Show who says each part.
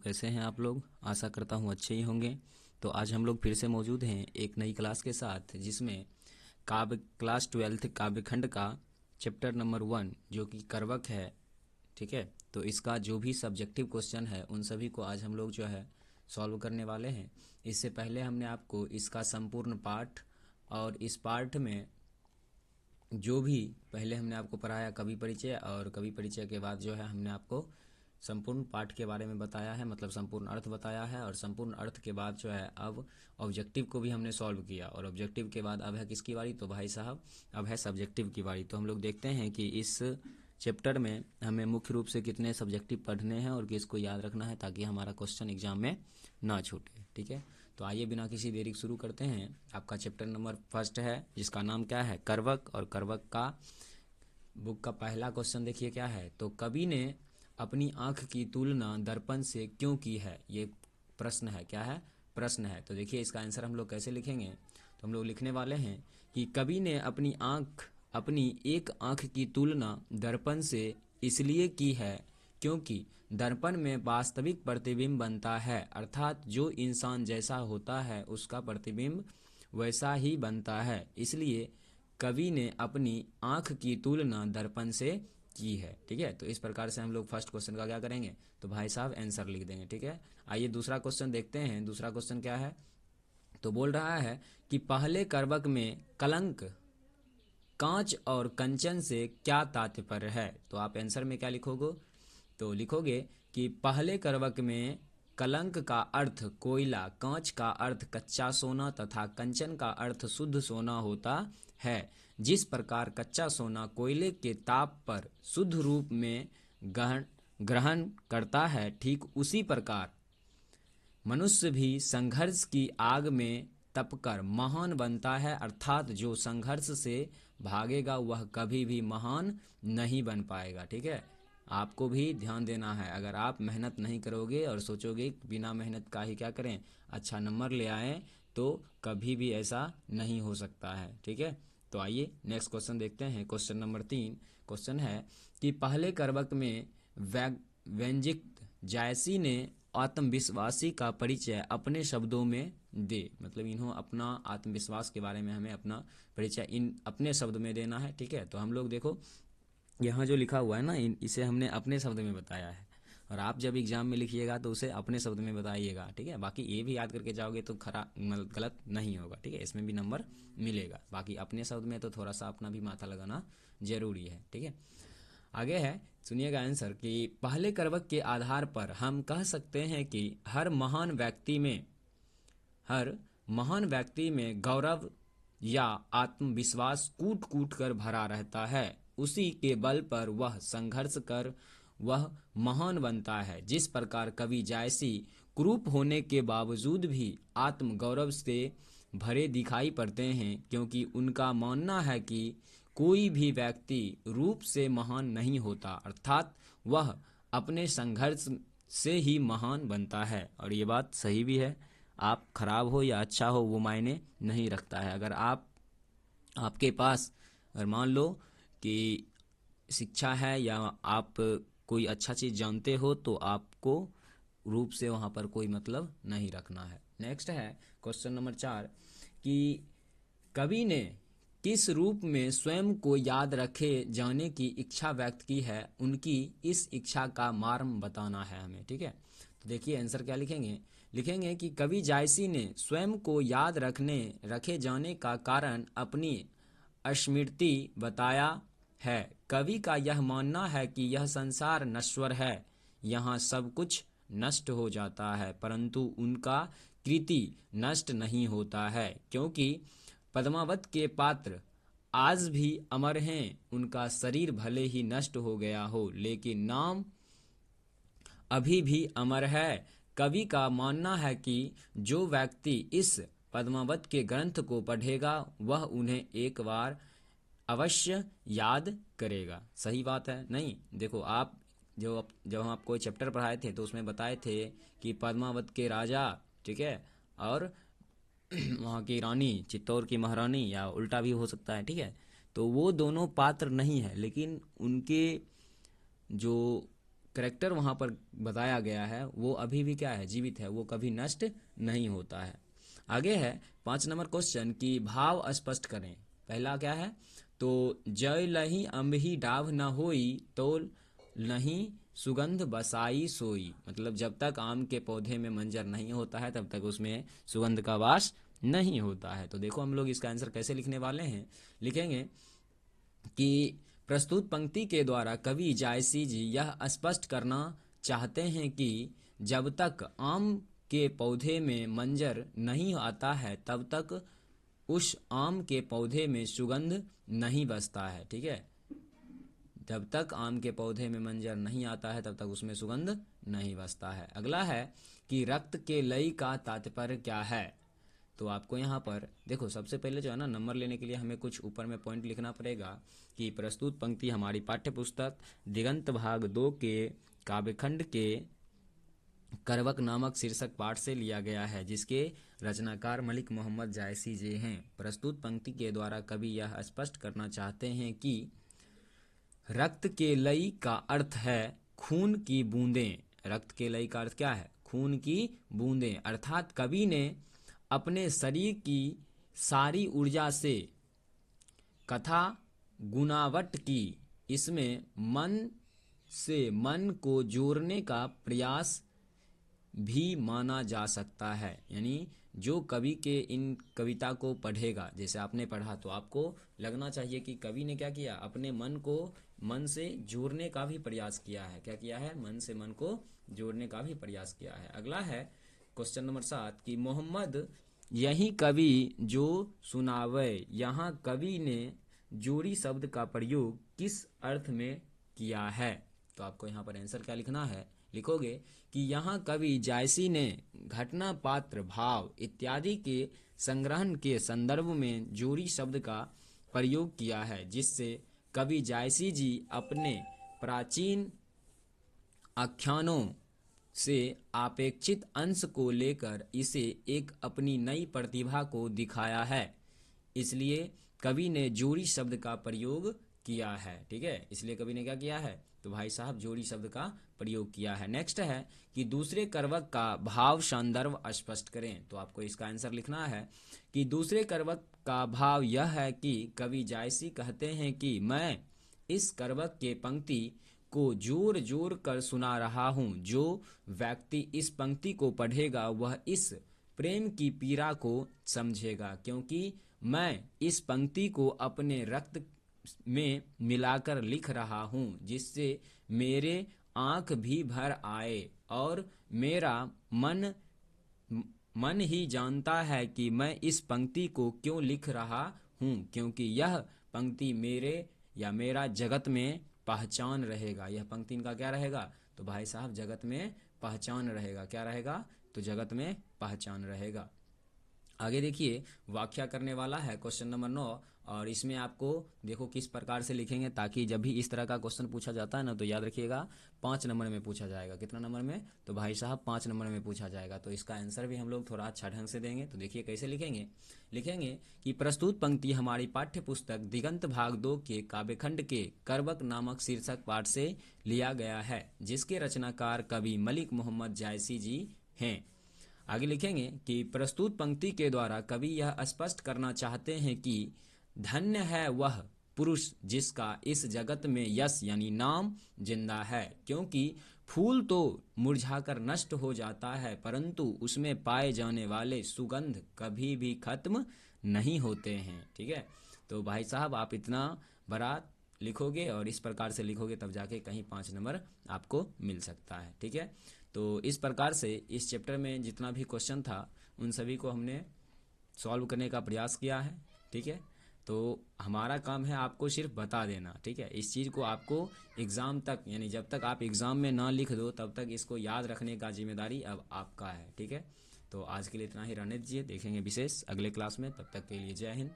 Speaker 1: कैसे हैं आप लोग। आशा करता हूँ अच्छे ही होंगे। तो आज हम लोग फिर से मौजूद हैं एक नई क्लास के साथ, जिसमें काव्य क्लास 12th काव्य खंड का चैप्टर नंबर 1 जो कि करवक है। ठीक है, तो इसका जो भी सब्जेक्टिव क्वेश्चन है उन सभी को आज हम लोग जो है सॉल्व करने वाले हैं। इससे पहले हमने आपको इसका संपूर्ण पाठ और इस पाठ में जो भी पहले हमने आपको पढ़ाया कवि परिचय, और कवि परिचय के बाद जो है हमने आपको संपूर्ण पाठ के बारे में बताया है, मतलब संपूर्ण अर्थ बताया है। और संपूर्ण अर्थ के बाद जो है अब ऑब्जेक्टिव को भी हमने सॉल्व किया, और ऑब्जेक्टिव के बाद अब है किसकी बारी, तो भाई साहब अब है सब्जेक्टिव की बारी। तो हम लोग देखते हैं कि इस चैप्टर में हमें मुख्य रूप से कितने सब्जेक्टिव पढ़ने हैं और किसको याद रखना है, ताकि हमारा क्वेश्चन एग्जाम में ना छूटे। ठीक है, तो आइए बिना किसी देरी के शुरू करते हैं। आपका चैप्टर नंबर 1 है, जिसका नाम क्या है, करवक। और करवक का बुक का पहला क्वेश्चन देखिए क्या है। तो कवि ने अपनी आंख की तुलना दर्पण से क्यों की है, ये प्रश्न है। क्या है, प्रश्न है। तो देखिए इसका आंसर हम लोग कैसे लिखेंगे। तो हम लोग लिखने वाले हैं कि कवि ने अपनी एक आंख की तुलना दर्पण से इसलिए की है क्योंकि दर्पण में वास्तविक प्रतिबिंब बनता है, अर्थात जो इंसान जैसा होता है उसका प्रतिबिंब वैसा ही बनता है। इसलिए कवि ने अपनी आंख की तुलना दर्पण से की है। ठीक है, तो इस प्रकार से हम लोग फर्स्ट क्वेश्चन का क्या करेंगे, तो भाई साहब आंसर लिख देंगे। ठीक है, आइए दूसरा क्वेश्चन देखते हैं। दूसरा क्वेश्चन क्या है, तो बोल रहा है कि पहले करवक में कलंक, कांच और कंचन से क्या तात्पर्य है। तो आप आंसर में क्या लिखोगे, तो लिखोगे कि पहले करवक में कलंक का अर्थ कोयला, कांच का अर्थ कच्चा सोना तथा कंचन का अर्थ शुद्ध सोना होता है। जिस प्रकार कच्चा सोना कोयले के ताप पर शुद्ध रूप में ग्रहण करता है, ठीक उसी प्रकार मनुष्य भी संघर्ष की आग में तपकर महान बनता है, अर्थात जो संघर्ष से भागेगा वह कभी भी महान नहीं बन पाएगा। ठीक है, आपको भी ध्यान देना है। अगर आप मेहनत नहीं करोगे और सोचोगे बिना मेहनत का ही क्या करें, अच्छा नंबर ले आए, तो कभी भी ऐसा नहीं हो सकता है। ठीक है, तो आइए नेक्स्ट क्वेश्चन देखते हैं। क्वेश्चन नंबर 3 क्वेश्चन है कि पहले करवक में व्यंजिक जायसी ने आत्मविश्वासी का परिचय अपने शब्दों में दे, मतलब इन्हों अपना आत्मविश्वास के बारे में हमें अपना परिचय इन अपने शब्द में देना है। ठीक है, तो हम लोग देखो यहाँ जो लिखा हुआ है ना, इसे हमने अपने शब्द में बताया है, और आप जब एग्जाम में लिखिएगा तो उसे अपने शब्द में बताइएगा। ठीक है, बाकी ये भी याद करके जाओगे तो गलत नहीं होगा। ठीक है, इसमें भी नंबर मिलेगा। बाकी अपने शब्द में तो थोड़ा सा अपना भी माथा लगाना जरूरी है। ठीक है, आगे है, सुनिएगा आंसर कि पहले करवक के आधार पर हम कह सकते हैं कि हर महान व्यक्ति में गौरव या आत्मविश्वास कूट कूट कर भरा रहता है। उसी के बल पर वह महान बनता है। जिस प्रकार कवि जायसी कुरूप होने के बावजूद भी आत्म गौरव से भरे दिखाई पड़ते हैं, क्योंकि उनका मानना है कि कोई भी व्यक्ति रूप से महान नहीं होता, अर्थात वह अपने संघर्ष से ही महान बनता है। और ये बात सही भी है। आप खराब हो या अच्छा हो वो मायने नहीं रखता है। अगर आपके पास अगर मान लो कि शिक्षा है या आप कोई अच्छा चीज़ जानते हो, तो आपको रूप से वहाँ पर कोई मतलब नहीं रखना है। नेक्स्ट है क्वेश्चन नंबर 4 कि कवि ने किस रूप में स्वयं को याद रखे जाने की इच्छा व्यक्त की है, उनकी इस इच्छा का मर्म बताना है हमें। ठीक है, तो देखिए आंसर क्या लिखेंगे कि कवि जायसी ने स्वयं को याद रखे जाने का कारण अपनी स्मृति बताया है। कवि का यह मानना है कि यह संसार नश्वर है, यहाँ सब कुछ नष्ट हो जाता है, परंतु उनका कृति नष्ट नहीं होता है, क्योंकि पद्मावत के पात्र आज भी अमर हैं। उनका शरीर भले ही नष्ट हो गया हो, लेकिन नाम अभी भी अमर है। कवि का मानना है कि जो व्यक्ति इस पद्मावत के ग्रंथ को पढ़ेगा वह उन्हें एक बार अवश्य याद करेगा। सही बात है नहीं। देखो आप जब हम आपको चैप्टर पढ़ाए थे तो उसमें बताए थे कि पद्मावत के राजा, ठीक है, और वहाँ की रानी, चित्तौड़ की महारानी, या उल्टा भी हो सकता है। ठीक है, तो वो दोनों पात्र नहीं है, लेकिन उनके जो करेक्टर वहां पर बताया गया है वो अभी भी क्या है, जीवित है, वो कभी नष्ट नहीं होता है। आगे है 5 नंबर क्वेश्चन कि भाव स्पष्ट करें। पहला क्या है, तो जय लही अम्बही डाभ न होई तो नहीं सुगंध बसाई सोई। मतलब जब तक आम के पौधे में मंजर नहीं होता है तब तक उसमें सुगंध का वास नहीं होता है। तो देखो हम लोग इसका आंसर कैसे लिखने वाले हैं, लिखेंगे कि प्रस्तुत पंक्ति के द्वारा कवि जायसी जी यह स्पष्ट करना चाहते हैं कि जब तक आम के पौधे में मंजर नहीं आता है तब तक उस आम के पौधे में सुगंध नहीं बसता है। ठीक है, जब तक आम के पौधे में मंजर नहीं आता है तब तक उसमें सुगंध नहीं बसता है। अगला है कि रक्त के लय का तात्पर्य क्या है। तो आपको यहाँ पर देखो, सबसे पहले जो है ना, नंबर लेने के लिए हमें कुछ ऊपर में पॉइंट लिखना पड़ेगा कि प्रस्तुत पंक्ति हमारी पाठ्य पुस्तक दिगंत भाग 2 के काव्यखंड के करवक नामक शीर्षक पाठ से लिया गया है, जिसके रचनाकार मलिक मोहम्मद जायसी जी हैं। प्रस्तुत पंक्ति के द्वारा कवि यह स्पष्ट करना चाहते हैं कि रक्त के लय का अर्थ है खून की बूंदें। रक्त के लय का अर्थ क्या है, खून की बूंदें। अर्थात कवि ने अपने शरीर की सारी ऊर्जा से कथा गुनावट की। इसमें मन से मन को जोड़ने का प्रयास भी माना जा सकता है। यानी जो कवि के इन कविता को पढ़ेगा, जैसे आपने पढ़ा, तो आपको लगना चाहिए कि कवि ने क्या किया, अपने मन को मन से जोड़ने का भी प्रयास किया है। क्या किया है, मन से मन को जोड़ने का भी प्रयास किया है। अगला है क्वेश्चन नंबर 7 कि मोहम्मद यही कवि जो सुनावे। यहाँ कवि ने जोड़ी शब्द का प्रयोग किस अर्थ में किया है। तो आपको यहाँ पर आंसर क्या लिखना है, लिखोगे कि यहाँ कवि जायसी ने घटना, पात्र, भाव इत्यादि के संग्रहण के संदर्भ में जोड़ी शब्द का प्रयोग किया है, जिससे कवि जायसी जी अपने प्राचीन आख्यानों से अपेक्षित अंश को लेकर इसे एक अपनी नई प्रतिभा को दिखाया है। इसलिए कवि ने जोड़ी शब्द का प्रयोग किया है। ठीक है, इसलिए कवि ने क्या किया है, तो भाई साहब जोड़ी शब्द का प्रयोग किया है। नेक्स्ट है कि दूसरे करवक का भाव संदर्भ स्पष्ट करें। तो आपको इसका आंसर लिखना है कि दूसरे करवक का भाव यह है कि कवि जायसी कहते हैं कि मैं इस करवक के पंक्ति को जोर जोर कर सुना रहा हूँ। जो व्यक्ति इस पंक्ति को पढ़ेगा वह इस प्रेम की पीड़ा को समझेगा, क्योंकि मैं इस पंक्ति को अपने रक्त में मिलाकर लिख रहा हूँ, जिससे मेरे आंख भी भर आए और मेरा मन ही जानता है कि मैं इस पंक्ति को क्यों लिख रहा हूँ, क्योंकि यह पंक्ति मेरे या मेरा जगत में पहचान रहेगा। यह पंक्ति इनका क्या रहेगा, तो भाई साहब जगत में पहचान रहेगा। क्या रहेगा, तो जगत में पहचान रहेगा। आगे देखिए, व्याख्या करने वाला है क्वेश्चन नंबर 9, और इसमें आपको देखो किस प्रकार से लिखेंगे, ताकि जब भी इस तरह का क्वेश्चन पूछा जाता है ना, तो याद रखिएगा 5 नंबर में पूछा जाएगा। कितना नंबर में, तो भाई साहब 5 नंबर में पूछा जाएगा। तो इसका आंसर भी हम लोग थोड़ा अच्छा ढंग से देंगे। तो देखिए कैसे लिखेंगे, लिखेंगे कि प्रस्तुत पंक्ति हमारी पाठ्य पुस्तक दिगंत भाग 2 के काव्यखंड के करवक नामक शीर्षक पाठ से लिया गया है, जिसके रचनाकार कवि मलिक मोहम्मद जायसी जी हैं। आगे लिखेंगे कि प्रस्तुत पंक्ति के द्वारा कवि यह स्पष्ट करना चाहते हैं कि धन्य है वह पुरुष जिसका इस जगत में यश यानी नाम जिंदा है, क्योंकि फूल तो मुरझाकर नष्ट हो जाता है, परंतु उसमें पाए जाने वाले सुगंध कभी भी खत्म नहीं होते हैं। ठीक है, तो भाई साहब आप इतना बड़ा लिखोगे और इस प्रकार से लिखोगे तब जाके कहीं 5 नंबर आपको मिल सकता है। ठीक है, तो इस प्रकार से इस चैप्टर में जितना भी क्वेश्चन था उन सभी को हमने सॉल्व करने का प्रयास किया है। ठीक है, तो हमारा काम है आपको सिर्फ बता देना। ठीक है, इस चीज़ को आपको एग्ज़ाम तक, यानी जब तक आप एग्ज़ाम में ना लिख दो तब तक इसको याद रखने का जिम्मेदारी अब आपका है। ठीक है, तो आज के लिए इतना ही रहने दीजिए, देखेंगे विशेष अगले क्लास में। तब तक के लिए जय हिंद।